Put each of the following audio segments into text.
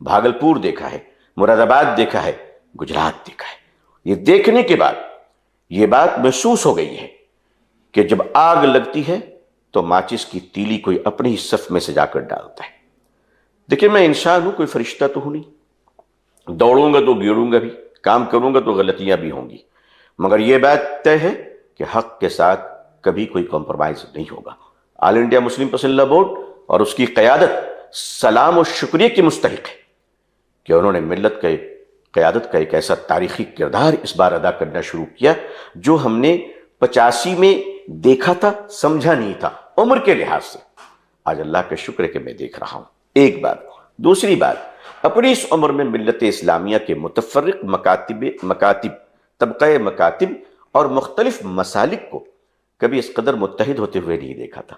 بھاگلپور دیکھا ہے، مراد آباد دیکھا ہے، گجرات دیکھا ہے۔ یہ دیکھنے کے بعد یہ بات محسوس ہو گئی ہے کہ جب آگ لگتی ہے تو ماچس کی تیلی کوئی اپنے ہی صف میں سے جا کر ڈالتا ہے۔ دیکھیں میں انسان ہوں، کوئی فرشتہ تو ہوں نہیں، دوڑوں گا تو گیڑوں گا بھی، کام کروں گا تو غلطیاں بھی ہوں گی، مگر یہ بات طے ہے کہ حق کے ساتھ کبھی کوئی کمپرومائز نہیں ہوگا۔ آل انڈیا مسلم پرسنل لا بورڈ اور اس کی قیادت سلام و شکریہ کی مستحق ہے کہ انہوں نے ملت کے قیادت کا ایک ایسا تاریخی کردار اس بار ادا کرنا شروع کیا جو ہم نے 85 میں دیکھا تھا، سمجھا نہیں تھا عمر کے لحاظ سے۔ آج اللہ کا شکر ہے کہ میں دیکھ رہا ہوں۔ ایک بات۔ دوسری بات، اپنی اس عمر میں ملت اسلامیہ کے متفرق مکاتب، طبقہ مکاتب اور مختلف مسالک کو کبھی اس قدر متحد ہوتے ہوئے نہیں دیکھا تھا۔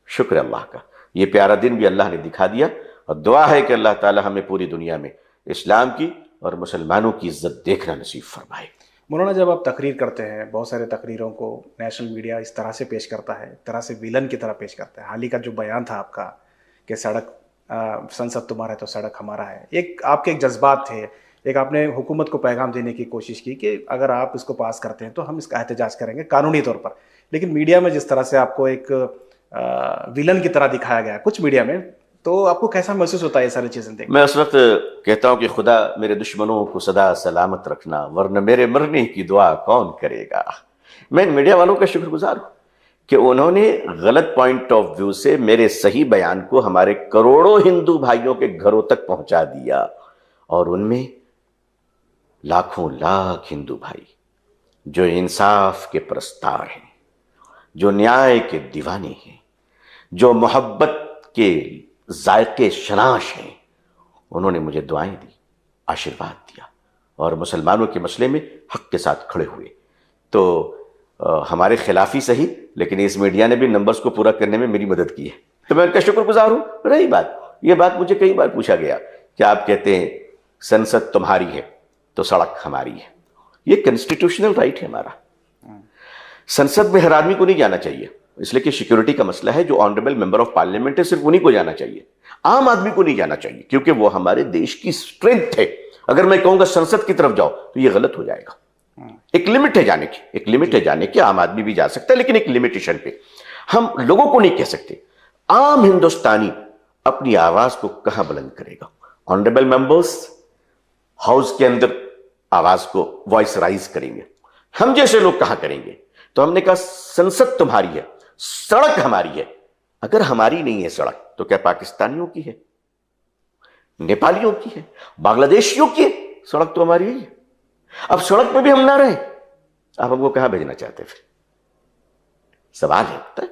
شکر اللہ کا، یہ پیارا دن بھی اللہ نے دکھا دیا، اور دعا ہے کہ اللہ تعالی ہمیں پوری دنیا میں اسلام کی اور مسلمانوں کی عزت دیکھنا نصیب فرمائے۔ مولانا جب آپ تقریر کرتے ہیں، بہت سارے تقریروں کو نیشنل میڈیا اس طرح سے پیش کرتا ہے، ایک طرح سے ویلن کی طرح پیش کرتا ہے۔ حال ہی کا جو بیان تھا آپ کا کہ سڑک سنسد تمہارا ہے تو سڑک ہمارا ہے، ایک آپ کے ایک جذبات تھے، ایک آپ نے حکومت کو پیغام دینے کی کوشش کی کہ اگر آپ اس کو پاس کرتے ہیں تو ہم اس کا احتجاج کریں گے قانونی طور پر، لیکن میڈیا میں جس طرح سے آپ کو ایک ویلن کی طرح دکھایا گیا کچھ میڈیا میں، تو آپ کو کیسا محسوس ہوتا ہے یہ ساری چیزیں دیکھ؟ میں اس وقت کہتا ہوں کہ خدا میرے دشمنوں کو سدا سلامت رکھنا، ورنہ میرے مرنے کی دعا کون کرے گا۔ میں میڈیا والوں کا شکر گزار ہوں کہ انہوں نے غلط پوائنٹ آف ویو سے میرے صحیح بیان کو ہمارے کروڑوں ہندو بھائیوں کے گھروں تک پہنچا دیا، اور ان میں لاکھوں لاکھ ہندو بھائی جو انصاف کے پرستار ہیں، جو نیائے کے دیوانے ہیں، جو محبت کے ذائقے شناش ہیں، انہوں نے مجھے دعائیں دی، آشیرواد دیا، اور مسلمانوں کے مسئلے میں حق کے ساتھ کھڑے ہوئے۔ تو ہمارے خلافی صحیح، لیکن اس میڈیا نے بھی نمبرز کو پورا کرنے میں میری مدد کی ہے، تو میں ان کا شکر گزار ہوں۔ رہی بات، یہ بات مجھے کئی بار پوچھا گیا کہ آپ کہتے ہیں سنسد تمہاری ہے تو سڑک ہماری ہے، یہ کنسٹیٹیوشنل رائٹ ہے ہمارا۔ سنسد میں ہر آدمی کو نہیں جانا چاہیے، اس لیے کہ سیکیورٹی کا مسئلہ ہے، جو آنریبل ممبر آف پارلیمنٹ ہے صرف انہی کو جانا چاہیے، عام آدمی کو نہیں جانا چاہیے، کیونکہ وہ ہمارے دیش کی اسٹرینتھ ہے۔ اگر میں کہوں گا سنسد کی طرف جاؤ تو یہ غلط ہو جائے گا۔ ایک لمٹ ہے جانے کی، ایک لمٹ ہے جانے کی، عام آدمی بھی جا سکتا ہے، لیکن ایک لمیٹیشن پہ۔ ہم لوگوں کو نہیں کہہ سکتے، عام ہندوستانی اپنی آواز کو کہاں بلند کرے گا؟ آنریبل ممبرز ہاؤس کے اندر آواز کو وائس رائز کریں گے، ہم جیسے لوگ کہاں کریں گے؟ تو ہم نے کہا سنسد تمہاری ہے، سڑک ہماری ہے۔ اگر ہماری نہیں ہے سڑک تو کیا پاکستانیوں کی ہے، نیپالیوں کی ہے، بنگلہ دیشیوں کی ہے؟ سڑک تو ہماری ہے۔ اب سڑک پہ بھی ہم نہ رہیں، آپ ہم کو کہاں بھیجنا چاہتے پھر؟ سوال ہے۔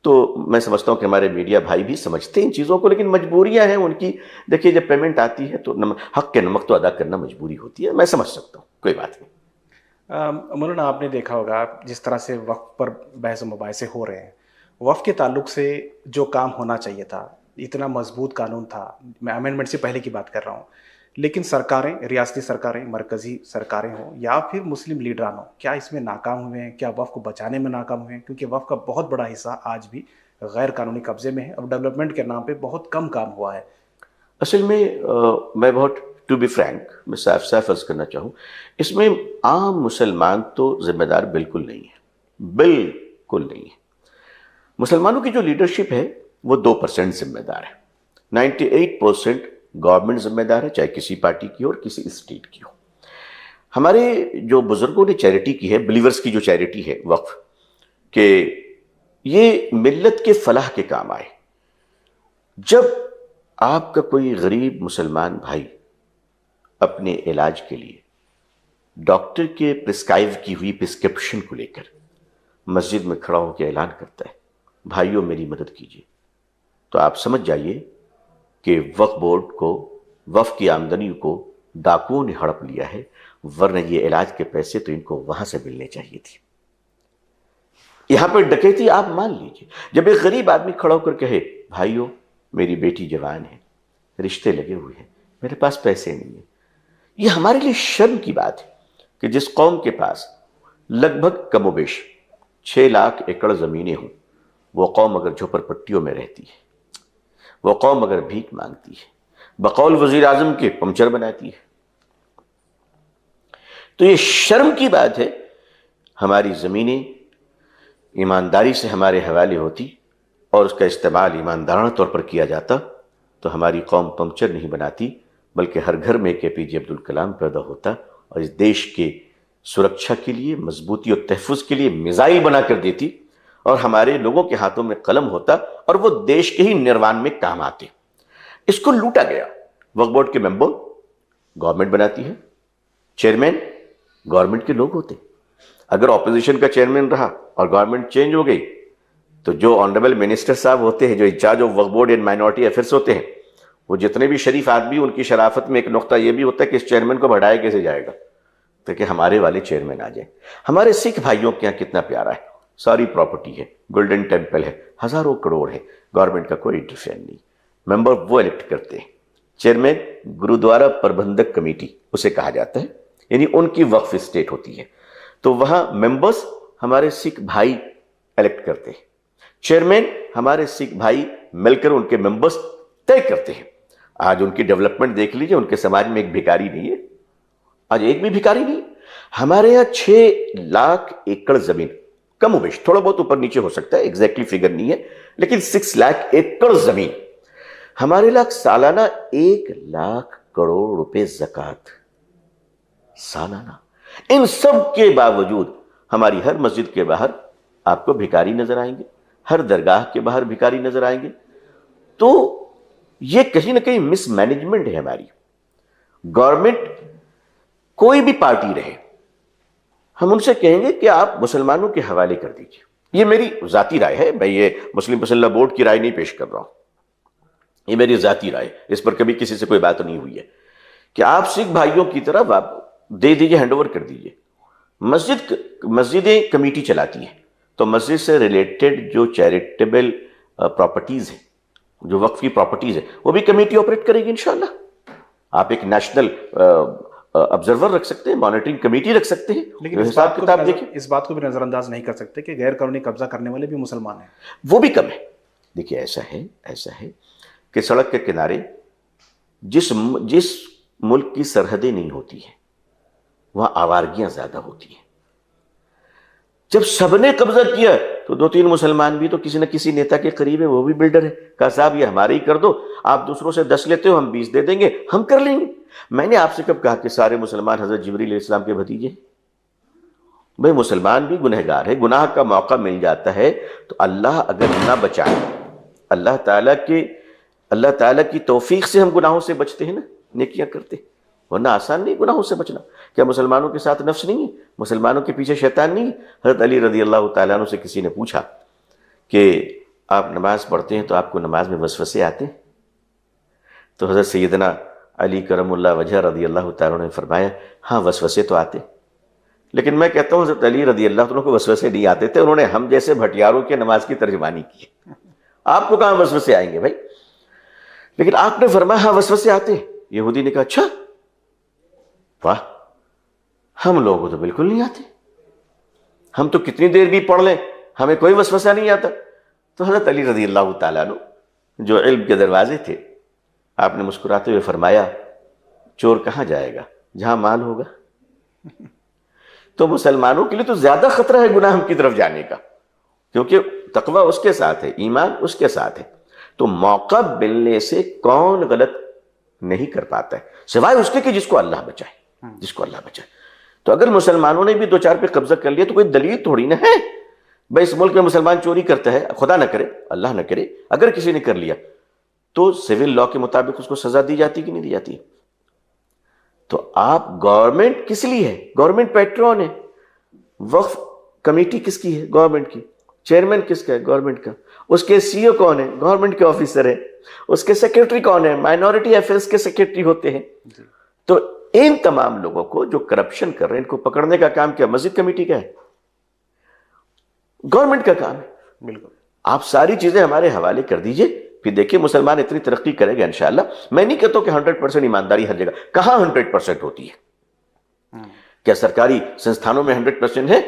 تو میں سمجھتا ہوں کہ ہمارے میڈیا بھائی بھی سمجھتے ہیں ان چیزوں کو، لیکن مجبوریاں ہیں ان کی۔ دیکھیے جب پیمنٹ آتی ہے تو حق کے نمک تو ادا کرنا مجبوری ہوتی ہے، میں سمجھ سکتا ہوں، کوئی بات نہیں۔ مولانا آپ نے دیکھا ہوگا جس طرح سے وقف پر بحث و مباحثے ہو رہے ہیں، وقف کے تعلق سے جو کام ہونا چاہیے تھا، اتنا مضبوط قانون تھا، میں امینڈمنٹ سے پہلے کی بات کر رہا ہوں، لیکن سرکاریں، ریاستی سرکاریں، مرکزی سرکاریں ہوں یا پھر مسلم لیڈران ہوں، کیا اس میں ناکام ہوئے ہیں؟ کیا وقف کو بچانے میں ناکام ہوئے ہیں؟ کیونکہ وقف کا بہت بڑا حصہ آج بھی غیر قانونی قبضے میں ہے، اور ڈیولپمنٹ کے نام پہ بہت کم کام ہوا ہے۔ اصل میں میں بہت ٹو بی فرینک، میں صاف صاف عرض کرنا چاہوں، اس میں عام مسلمان تو ذمہ دار بالکل نہیں ہے، بالکل نہیں ہے۔ مسلمانوں کی جو لیڈرشپ ہے وہ 2% ذمہ دار ہے، 98% گورنمنٹ ذمہ دار ہے، چاہے کسی پارٹی کی ہو اور کسی اسٹیٹ کی ہو۔ ہمارے جو بزرگوں نے چیریٹی کی ہے، بلیورز کی جو چیریٹی ہے وقف، کہ یہ ملت کے فلاح کے کام آئے۔ جب آپ کا کوئی غریب مسلمان بھائی اپنے علاج کے لیے ڈاکٹر کے پرسکرائب کی ہوئی پرسکرپشن کو لے کر مسجد میں کھڑا ہو کے اعلان کرتا ہے بھائیوں میری مدد کیجیے، تو آپ سمجھ جائیے کہ وقف بورڈ کو، وقف کی آمدنی کو ڈاکوؤں نے ہڑپ لیا ہے، ورنہ یہ علاج کے پیسے تو ان کو وہاں سے ملنے چاہیے تھی۔ یہاں پر ڈکیتی آپ مان لیجیے، جب ایک غریب آدمی کھڑا ہو کر کہے بھائیوں میری بیٹی جوان ہے، رشتے لگے ہوئے ہیں، میرے پاس پیسے نہیں ہیں، یہ ہمارے لیے شرم کی بات ہے کہ جس قوم کے پاس لگ بھگ کم و بیش 6 لاکھ ایکڑ زمینیں ہوں، وہ قوم اگر جھوپڑ پٹیوں میں رہتی ہے، وہ قوم اگر بھیک مانگتی ہے، بقول وزیر اعظم کے پنچر بناتی ہے. تو یہ شرم کی بات ہے. ہماری زمینیں ایمانداری سے ہمارے حوالے ہوتی اور اس کا استعمال ایماندارانہ طور پر کیا جاتا تو ہماری قوم پنچر نہیں بناتی، بلکہ ہر گھر میں ایک APJ عبد الکلام پیدا ہوتا اور اس دیش کے سرکشا کے لیے، مضبوطی اور تحفظ کے لیے میزائل بنا کر دیتی، اور ہمارے لوگوں کے ہاتھوں میں قلم ہوتا اور وہ دیش کے ہی نروان میں کام آتے. اس کو لوٹا گیا. وقف بورڈ کے ممبر گورنمنٹ بناتی ہے، چیئرمین گورنمنٹ کے لوگ ہوتے. اگر اپوزیشن کا چیئرمین رہا اور گورنمنٹ چینج ہو گئی تو جو آنریبل منسٹر صاحب ہوتے ہیں، جو انچارج آف وقف بورڈ اینڈ مائنورٹی افیئرس ہوتے ہیں، وہ جتنے بھی شریف آدمی، ان کی شرافت میں ایک نقطہ یہ بھی ہوتا ہے کہ اس چیئرمین کو بڑھایا کیسے جائے گا تاکہ ہمارے والے چیئرمین آ جائیں. ہمارے سکھ بھائیوں کے یہاں کتنا پیارا ہے، ساری پراپرٹی ہے، گولڈن ٹیمپل ہے، ہزاروں کروڑ ہے، گورنمنٹ کا کوئی انٹرفیئر نہیں. ممبر وہ الیکٹ کرتے ہیں. چیئرمین گرودوارا پربندھک کمیٹی اسے کہا جاتا ہے، یعنی ان کی وقف اسٹیٹ ہوتی ہے. تو وہاں ممبرز ہمارے سکھ بھائی الیکٹ کرتے ہیں. چیئرمین ہمارے سکھ بھائی مل کر ان کے ممبرز طے کرتے ہیں. آج ان کی ڈیولپمنٹ دیکھ لیجئے، ان کے سماج میں ایک بھکاری نہیں ہے، آج ایک بھی بھکاری نہیں. ہمارے یہاں 6 لاکھ ایکڑ زمین، کم و بیش تھوڑا بہت اوپر نیچے ہو سکتا ہے، ایگزیکٹلی فگر نہیں ہے، لیکن 6 لاکھ ایکڑ زمین. ہمارے لاکھ سالانہ 1 لاکھ کروڑ روپے زکوٰۃ سالانہ. ان سب کے باوجود ہماری ہر مسجد کے باہر آپ کو بھکاری نظر آئیں گے، ہر درگاہ کے باہر بھکاری نظر آئیں گے. تو یہ کہیں نہ کہیں مس مینجمنٹ ہے ہماری. گورنمنٹ کوئی بھی پارٹی رہے، ہم ان سے کہیں گے کہ آپ مسلمانوں کے حوالے کر دیجیے. یہ میری ذاتی رائے ہے، میں یہ مسلم مسلح بورڈ کی رائے نہیں پیش کر رہا ہوں، یہ میری ذاتی رائے، اس پر کبھی کسی سے کوئی بات نہیں ہوئی ہے کہ آپ سکھ بھائیوں کی طرف آپ دے دیجیے، ہینڈ اوور کر دیجیے. مسجدیں کمیٹی چلاتی ہیں، تو مسجد سے ریلیٹڈ جو چیریٹیبل پراپرٹیز ہیں، جو وقف کی پراپرٹیز ہیں، وہ بھی کمیٹی آپریٹ کرے گی انشاءاللہ. آپ ایک نیشنل آبزرور رکھ سکتے ہیں، مانیٹرنگ کمیٹی رکھ سکتے ہیں. لیکن اس بات کو بھی نظر انداز نہیں کر سکتے کہ غیر قانونی قبضہ کرنے والے بھی مسلمان ہیں، وہ بھی کم ہے. دیکھیے ایسا ہے کہ سڑک کے کنارے جس ملک کی سرحدیں نہیں ہوتی ہیں وہاں آوارگیاں زیادہ ہوتی ہیں. جب سب نے قبضہ کیا تو 2-3 مسلمان بھی تو کسی نہ کسی نیتا کے قریب ہے، وہ بھی بلڈر ہے، کہا صاحب یہ ہمارے ہی کر دو، آپ دوسروں سے 10 لیتے ہو، ہم 20 دے دیں گے، ہم کر لیں گے. میں نے آپ سے کب کہا کہ سارے مسلمان حضرت جبریل علیہ السلام کے بھتیجے ہیں؟ بھئی مسلمان بھی گنہگار ہے، گناہ کا موقع مل جاتا ہے تو اللہ اگر نہ بچائے، اللہ تعالیٰ کی توفیق سے ہم گناہوں سے بچتے ہیں نا، نیکیاں کرتے، ورنہ آسان نہیں گناہوں سے بچنا. کیا مسلمانوں کے ساتھ نفس نہیں ہے؟ مسلمانوں کے پیچھے شیطان نہیں ہے؟ حضرت علی رضی اللہ تعالیٰ عنہ سے کسی نے پوچھا کہ آپ نماز پڑھتے ہیں تو آپ کو نماز میں وسوسے آتے ہیں؟ تو حضرت سیدنا علی کرم اللہ وجہ رضی اللہ تعالیٰ عنہ نے فرمایا ہاں وسوسے تو آتے، لیکن میں کہتا ہوں حضرت علی رضی اللہ عنہ کو وسوسے نہیں آتے تھے، انہوں نے ہم جیسے بھٹیاروں کے نماز کی ترجمانی کی. آپ کو کہاں وسوسے آئیں گے بھائی؟ لیکن آپ نے فرمایا ہاں وسوسے آتے. یہودی نے کہا اچھا، واہ، ہم لوگوں کو تو بالکل نہیں آتے، ہم تو کتنی دیر بھی پڑھ لیں ہمیں کوئی وسوسہ نہیں آتا. تو حضرت علی رضی اللہ تعالیٰ عنہ جو علم کے دروازے تھے، آپ نے مسکراتے ہوئے فرمایا چور کہاں جائے گا جہاں مال ہوگا. تو مسلمانوں کے لیے تو زیادہ خطرہ ہے گناہ کی طرف جانے کا، کیونکہ تقوی اس کے ساتھ ہے، ایمان اس کے ساتھ ہے. تو موقع ملنے سے کون غلط نہیں کر پاتا ہے سوائے اس کے کہ جس کو اللہ بچائے، جس کو اللہ بچائے. تو اگر مسلمانوں نے بھی 2-4 پہ قبضہ کر لیا تو کوئی دلیل تھوڑی نہ ہے بھائی اس ملک میں مسلمان چوری کرتا ہے، خدا نہ کرے، اللہ نہ کرے، اگر کسی نے کر لیا تو سول لاء کے مطابق اس کو سزا دی جاتی کہ نہیں دی جاتی. تو آپ گورنمنٹ کس لیے ہے؟ گورنمنٹ پیٹرون ہے. وقف کمیٹی کس کی ہے؟ گورنمنٹ کی. چیئرمین کس کا ہے؟ گورنمنٹ کا. اس کے CEO کون ہے؟ گورنمنٹ کے آفیسر ہے. اس کے سیکرٹری کون ہے؟ مائنورٹی افیئرس کے سیکرٹری ہوتے ہیں. تو ان تمام لوگوں کو جو کرپشن کر رہے ہیں ان کو پکڑنے کا کام کیا مسجد کمیٹی کا ہے؟ گورنمنٹ کا کام ہے. بالکل. آپ ساری چیزیں ہمارے حوالے کر دیجئے، پھر دیکھیں مسلمان اتنی ترقی کرے گا انشاءاللہ. میں نہیں کہتا کہ 100% ایمانداری ہر جگہ، کہاں 100% ہوتی ہے؟ کیا سرکاری سنستھانوں میں 100% ہے؟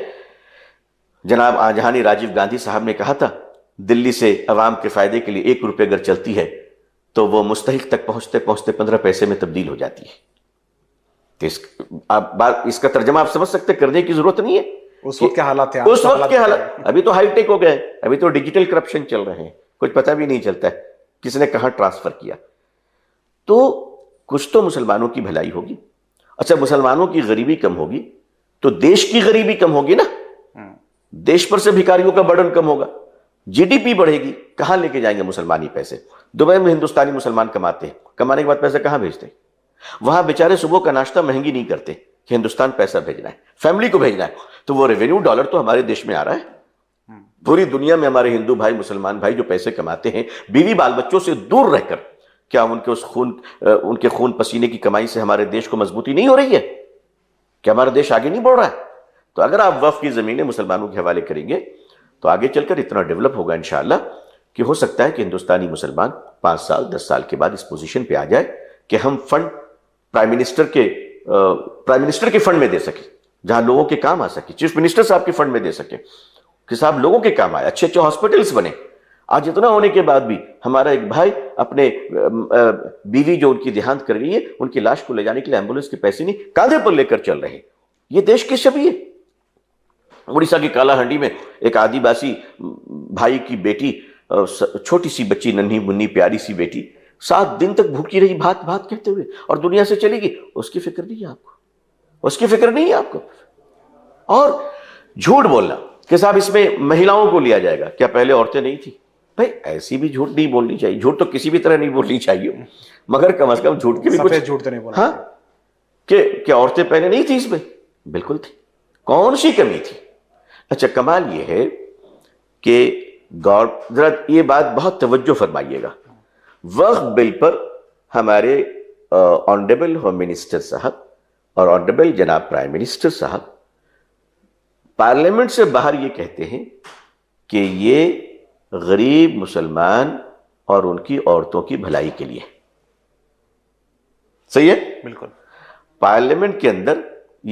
جناب جہانی راجیو گاندھی صاحب نے کہا تھا دلی سے عوام کے فائدے کے لیے 1 روپے اگر چلتی ہے تو وہ مستحق تک پہنچتے پہنچتے 15 پیسے میں تبدیل ہو جاتی ہے. اس کا ترجمہ آپ سمجھ سکتے، کرنے کی ضرورت نہیں ہے. اس وقت کے حالات تھے، اس وقت کے حالات. ابھی تو ہائی ٹیک ہو گئے، ابھی تو ڈیجیٹل کرپشن چل رہے ہیں، کچھ پتہ بھی نہیں چلتا ہے کس نے کہاں ٹرانسفر کیا. تو کچھ تو مسلمانوں کی بھلائی ہوگی. اچھا، مسلمانوں کی غریبی کم ہوگی تو دیش کی غریبی کم ہوگی نا. دیش پر سے بھکاریوں کا برڈن کم ہوگا، جی ڈی پی بڑھے گی. کہاں لے کے جائیں گے مسلمانی پیسے؟ دبئی میں ہندوستانی مسلمان کماتے ہیں، کمانے کے بعد پیسے کہاں بھیجتے ہیں؟ وہاں بیچارے صبح کا ناشتہ مہنگی نہیں کرتے کہ ہندوستان پیسہ بھیجنا ہے، فیملی کو بھیجنا ہے. تو وہ ریونیو ڈالر تو ہمارے دیش میں آ رہا ہے. پوری دنیا میں ہمارے ہندو بھائی، مسلمان بھائی جو پیسے کماتے ہیں، بیوی بال بچوں سے دور رہ کر، کیا ان کے خون پسینے کی کمائی سے ہمارے دیش کو مضبوطی نہیں ہو رہی ہے؟ کیا ہمارا دیش آگے نہیں بڑھ رہا ہے؟ تو اگر آپ وقف کی زمینیں مسلمانوں کے حوالے کریں گے تو آگے چل کر اتنا ڈیولپ ہوگا انشاءاللہ کہ ہو سکتا ہے کہ ہندوستانی مسلمان 5 سال 10 سال کے بعد اس پوزیشن پہ آ جائے کہ ہم فنڈ پرائم منسٹر کے فنڈ میں دے سکیں، جہاں لوگوں کے کام آ سکے. چیف منسٹر صاحب کے فنڈ میں دے سکیں کہ صاحب لوگوں کے کام آئے، اچھے اچھے ہاسپٹلس بنے. آج اتنا ہونے کے بعد بھی ہمارا ایک بھائی اپنے بیوی جو ان کی دیہانت کر گئی ہے، ان کی لاش کو لے جانے کے لیے ایمبولینس کے پیسے نہیں، کاندھے پر لے کر چل رہے ہیں. یہ دیش کی شبیہ ہے. اڑیسہ کی کالا ہنڈی میں ایک آدی باسی بھائی کی بیٹی، چھوٹی سی بچی، ننھی منی پیاری سی بیٹی، 7 دن تک بھوکی رہی بھات بھات کہتے ہوئے، اور دنیا سے چلی گئی. اس کی فکر نہیں ہے آپ کو، اس کی فکر نہیں ہے آپ کو. اور جھوٹ بولنا کہ صاحب اس میں مہیلاؤں کو لیا جائے گا، کیا پہلے عورتیں نہیں تھی؟ بھائی ایسی بھی جھوٹ نہیں بولنی چاہیے. جھوٹ تو کسی بھی طرح نہیں بولنی چاہیے، مگر کم از کم جھوٹ کے بھی کچھ جھوٹ تو نہیں بولنا. ہاں، کہ کیا عورتیں پہلے نہیں تھی اس میں؟ بالکل تھی. کون سی کمی تھی؟ اچھا، کمال یہ ہے کہ ذرا یہ بات بہت توجہ فرمائیے گا. وقف بل پر ہمارے آنریبل ہوم منسٹر صاحب اور آنریبل جناب پرائم منسٹر صاحب پارلیمنٹ سے باہر یہ کہتے ہیں کہ یہ غریب مسلمان اور ان کی عورتوں کی بھلائی کے لیے. صحیح ہے؟ بالکل. پارلیمنٹ کے اندر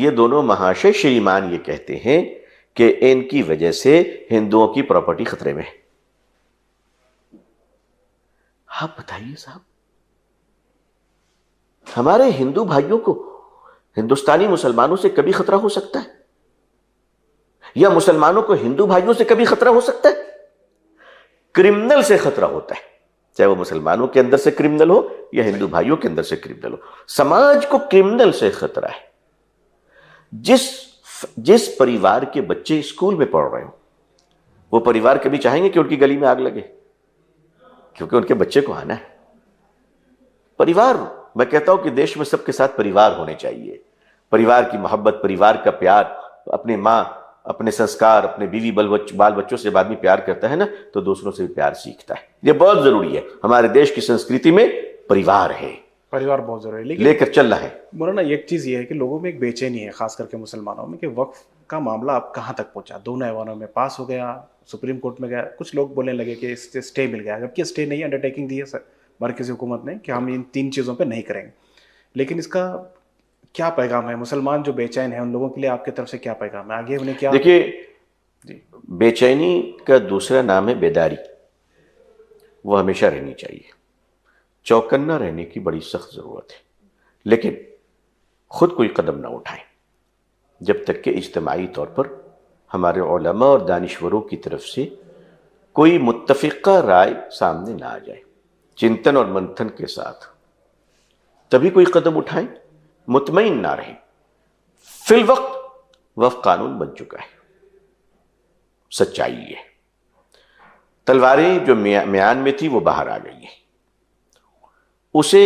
یہ دونوں مہاشے شریمان یہ کہتے ہیں کہ ان کی وجہ سے ہندوؤں کی پراپرٹی خطرے میں ہے. آپ بتائیے صاحب، ہمارے ہندو بھائیوں کو ہندوستانی مسلمانوں سے کبھی خطرہ ہو سکتا ہے؟ یا مسلمانوں کو ہندو بھائیوں سے کبھی خطرہ ہو سکتا ہے؟ کرمنل سے خطرہ ہوتا ہے، چاہے وہ مسلمانوں کے اندر سے کرمنل ہو یا ہندو بھائیوں کے اندر سے کرمنل ہو. سماج کو کرمنل سے خطرہ ہے. جس پریوار کے بچے اسکول میں پڑھ رہے ہوں، وہ پریوار کبھی چاہیں گے کہ ان کی گلی میں آگ لگے؟ کیونکہ ان کے بچے کو آنا ہے. پریوار، میں کہتا ہوں کہ دیش میں سب کے ساتھ پریوار ہونے چاہیے. پریوار کی محبت، پریوار کا پیار، اپنے ماں، اپنے سنسکار، اپنے بیوی بال بچوں سے آدمی پیار کرتا ہے نا تو دوسروں سے بھی پیار سیکھتا ہے. یہ بہت ضروری ہے. ہمارے دیش کی سنسکرتی میں پریوار ہے، پریوار بہت ضروری ہے. لیکن لے کر چل رہا ہے. مولانا ایک چیز یہ ہے کہ لوگوں میں ایک بے چینی ہے، خاص کر کے مسلمانوں میں، کہ وقف کا معاملہ اب کہاں تک پہنچا. دونوں ایوانوں میں پاس ہو گیا، سپریم کورٹ میں گیا، کچھ لوگ بولنے لگے کہ اسٹے مل گیا، جبکہ اسٹے نہیں، انڈرٹیکنگ دی ہے مرکزی حکومت نے کہ ہم ان 3 چیزوں پہ نہیں کریں گے. لیکن اس کا کیا پیغام ہے؟ مسلمان جو بے چین ہیں ان لوگوں کے لیے آپ کی طرف سے کیا پیغام ہے؟ آگے انہیں کیا؟ دیکھیے، بے چینی کا دوسرا نام ہے بیداری. وہ ہمیشہ رہنی چاہیے. چوکنا رہنے کی بڑی سخت ضرورت ہے، لیکن خود کوئی قدم نہ اٹھائیں جب تک کہ اجتماعی طور پر ہمارے علماء اور دانشوروں کی طرف سے کوئی متفقہ رائے سامنے نہ آ جائے. چنتن اور منتھن کے ساتھ تبھی کوئی قدم اٹھائیں. مطمئن نہ رہیں. فی الوقت وقف قانون بن چکا ہے، سچائی ہے. تلواریں جو میان میں تھی وہ باہر آ گئی ہیں. اسے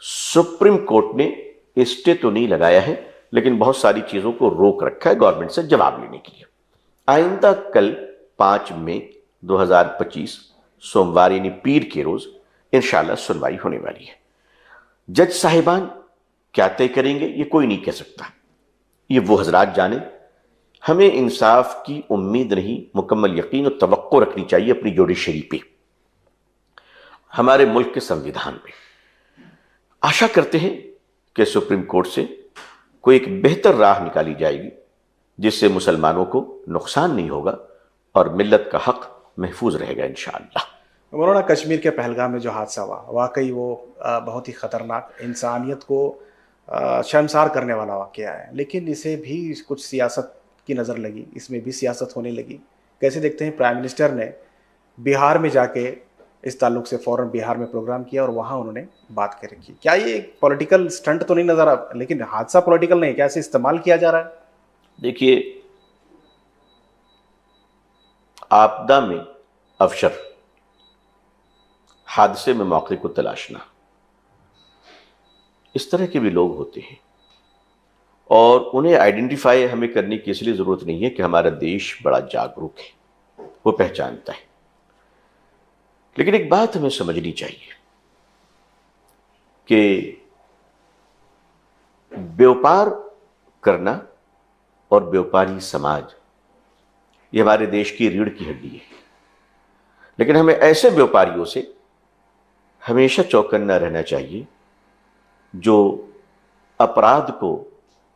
سپریم کورٹ نے اسٹے تو نہیں لگایا ہے، لیکن بہت ساری چیزوں کو روک رکھا ہے گورنمنٹ سے جواب لینے کے لیے. آئندہ کل 5 مئی 2025 سوموار یعنی پیر کے روز انشاءاللہ سنوائی ہونے والی ہے. جج صاحبان کیا طے کریں گے یہ کوئی نہیں کہہ سکتا، یہ وہ حضرات جانیں. ہمیں انصاف کی امید نہیں، مکمل یقین اور توقع رکھنی چاہیے اپنی جوڈیشری پہ، ہمارے ملک کے سنویدھان پہ. آشا کرتے ہیں کہ سپریم کورٹ سے کوئی ایک بہتر راہ نکالی جائے گی جس سے مسلمانوں کو نقصان نہیں ہوگا اور ملت کا حق محفوظ رہے گا انشاءاللہ. مولانا کشمیر کے پہلگام میں جو حادثہ ہوا واقعی وہ بہت ہی خطرناک، انسانیت کو شرمسار کرنے والا واقعہ ہے، لیکن اسے بھی کچھ سیاست کی نظر لگی، اس میں بھی سیاست ہونے لگی۔ کیسے دیکھتے ہیں؟ پرائم منسٹر نے بہار میں جا کے اس تعلق سے فوراً بہار میں پروگرام کیا اور وہاں انہوں نے بات کر رکھی۔ کیا یہ ایک پولیٹیکل سٹنٹ تو نہیں نظر آ، لیکن حادثہ پولیٹیکل نہیں، کیا اسے استعمال کیا جا رہا ہے؟ دیکھیے، آپدا میں افشر، حادثے میں موقع کو تلاشنا، اس طرح کے بھی لوگ ہوتے ہیں، اور انہیں آئیڈینٹیفائی ہمیں کرنے کی اس لیے ضرورت نہیں ہے کہ ہمارا دیش بڑا جاگروک ہے، وہ پہچانتا ہے۔ لیکن ایک بات ہمیں سمجھنی چاہیے کہ بیوپار کرنا اور بیوپاری سماج یہ ہمارے دیش کی ریڑھ کی ہڈی ہے، لیکن ہمیں ایسے بیوپاریوں سے ہمیشہ چوکنا رہنا چاہیے جو اپرادھ کو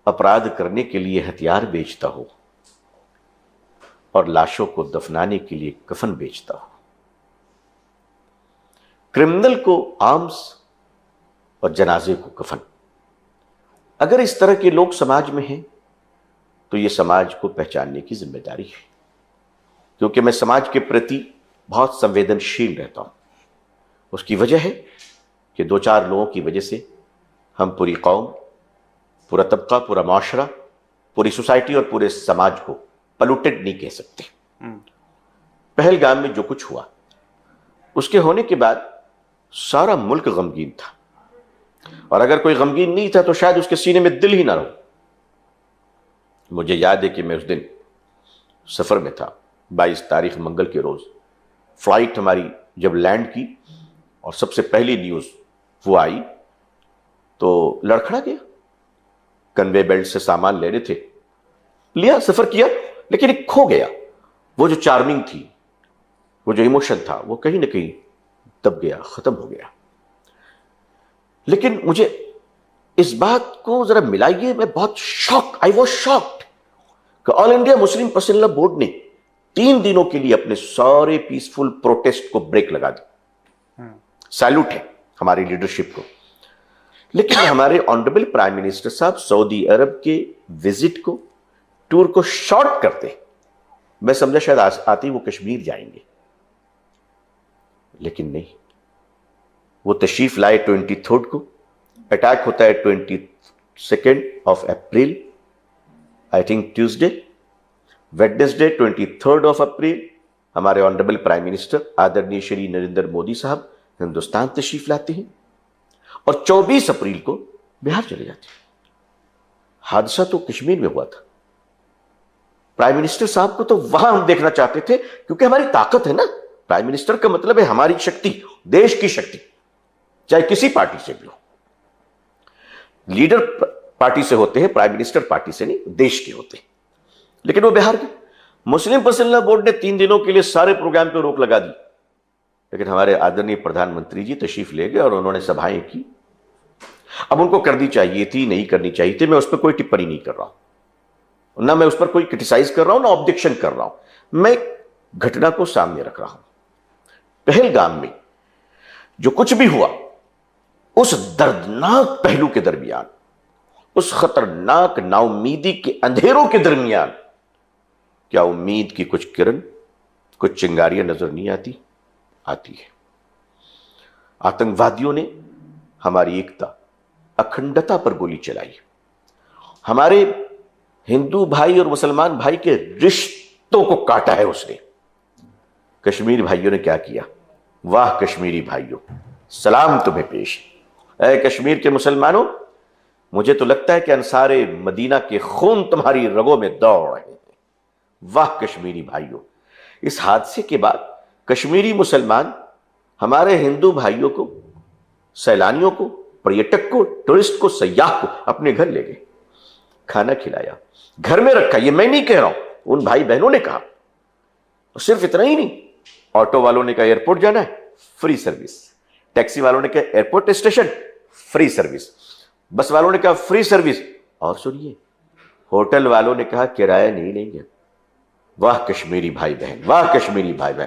اپرادھ کرنے کے لیے ہتھیار بیچتا ہو اور لاشوں کو دفنانے کے لیے کفن بیچتا ہو، کرمنل کو آرمز اور جنازے کو کفن۔ اگر اس طرح کے لوگ سماج میں ہیں تو یہ سماج کو پہچاننے کی ذمہ داری ہے، کیونکہ میں سماج کے پرتی بہت سنویدنشیل رہتا ہوں۔ اس کی وجہ ہے کہ دو چار لوگوں کی وجہ سے ہم پوری قوم، پورا طبقہ، پورا معاشرہ، پوری سوسائٹی اور پورے سماج کو پلوٹڈ نہیں کہہ سکتے۔ پہلگام میں جو کچھ ہوا، اس کے ہونے کے بعد سارا ملک غمگین تھا، اور اگر کوئی غمگین نہیں تھا تو شاید اس کے سینے میں دل ہی نہ رہو۔ مجھے یاد ہے کہ میں اس دن سفر میں تھا، 22 تاریخ منگل کے روز فلائٹ ہماری جب لینڈ کی اور سب سے پہلی نیوز وہ آئی تو لڑکھڑا گیا۔ کنوے بیلٹ سے سامان لینے تھے، لیا، سفر کیا، لیکن ایک کھو گیا۔ وہ جو چارمنگ تھی، وہ جو ایموشن تھا، وہ کہیں نہ کہیں دب گیا، ختم ہو گیا۔ لیکن مجھے اس بات کو ذرا ملائیے، میں بہت آئی واز شاکڈ کہ آل انڈیا مسلم پرسنل لا بورڈ نے 3 دنوں کے لیے اپنے سارے پیسفل پروٹیسٹ کو بریک لگا دی۔ سیلوٹ ہے ہماری لیڈرشپ کو۔ لیکن ہمارے آنریبل پرائم منسٹر صاحب سعودی عرب کے وزٹ کو، ٹور کو شارٹ کرتے، میں سمجھا شاید آتے وہ کشمیر جائیں گے، لیکن نہیں، وہ تشریف لائے 23 کو، اٹیک ہوتا ہے 22 April, I think Tuesday, Wednesday 23 April ہمارے honourable prime minister آدرنیہ Shri Narendra Modi صاحب ہندوستان تشریف لاتے ہیں، اور 24 اپریل کو بہار چلے جاتے ہیں۔ حادثہ تو کشمیر میں ہوا تھا، پرائم منسٹر صاحب کو تو وہاں ہم دیکھنا چاہتے تھے، کیونکہ ہماری طاقت ہے نا۔ پرائم منسٹر کا مطلب ہے ہماری شکتی، دیش کی شکتی، چاہے کسی پارٹی سے بھی ہو۔ لیڈر پارٹی سے ہوتے ہیں، پرائم منسٹر پارٹی سے نہیں، دیش کے ہوتے ہیں۔ لیکن وہ بہار کے مسلم پرسنل لا بورڈ نے 3 دنوں کے لیے سارے پروگرام پہ روک لگا دی، لیکن ہمارے آدرنی پردھان منتری جی تشریف لے گئے اور انہوں نے سبھائیں کی۔ اب ان کو کرنی چاہیے تھی، نہیں کرنی چاہیے تھی، میں اس پہ کوئی ٹپڑی نہیں کر رہا ہوں، نہ میں اس پر کوئی کرٹیسائز کر رہا ہوں، نہ آبجیکشن کر رہا ہوں، میں گھٹنا کو سامنے رکھ رہا ہوں۔ پہلگام میں جو کچھ بھی ہوا، اس دردناک پہلو کے درمیان، اس خطرناک نا امیدی کے اندھیروں کے درمیان، کیا امید کی کچھ کرن، کچھ چنگاریاں نظر نہیں آتی؟ آتی ہے۔ آتنکوادیوں نے ہماری ایکتا، اکھنڈتا پر گولی چلائی، ہمارے ہندو بھائی اور مسلمان بھائی کے رشتوں کو کاٹا ہے اس نے۔ کشمیر بھائیوں نے کیا کیا؟ واہ کشمیری بھائیوں، سلام تمہیں پیش۔ اے کشمیر کے مسلمانوں، مجھے تو لگتا ہے کہ انصار مدینہ کے خون تمہاری رگوں میں دوڑ رہے ہیں۔ واہ کشمیری بھائیوں، اس حادثے کے بعد کشمیری مسلمان ہمارے ہندو بھائیوں کو، سیلانیوں کو، پریٹک کو، ٹورسٹ کو، سیاح کو اپنے گھر لے گئے، کھانا کھلایا، گھر میں رکھا۔ یہ میں نہیں کہہ رہا ہوں، ان بھائی بہنوں نے کہا۔ اور صرف اتنا ہی نہیں، آٹو والوں نے کہا ایئرپورٹ جانا ہے، فری سروس، ٹیکسی والوں نے کہا ایئرپورٹ اسٹیشن، فری سروس، بس والوں نے کہا فری سروس، اور سنیے، ہوٹل والوں نے کہا کرایہ نہیں لیں گے۔ واہ کشمیری بھائی بہن، واہ کشمیری بھائی بہن۔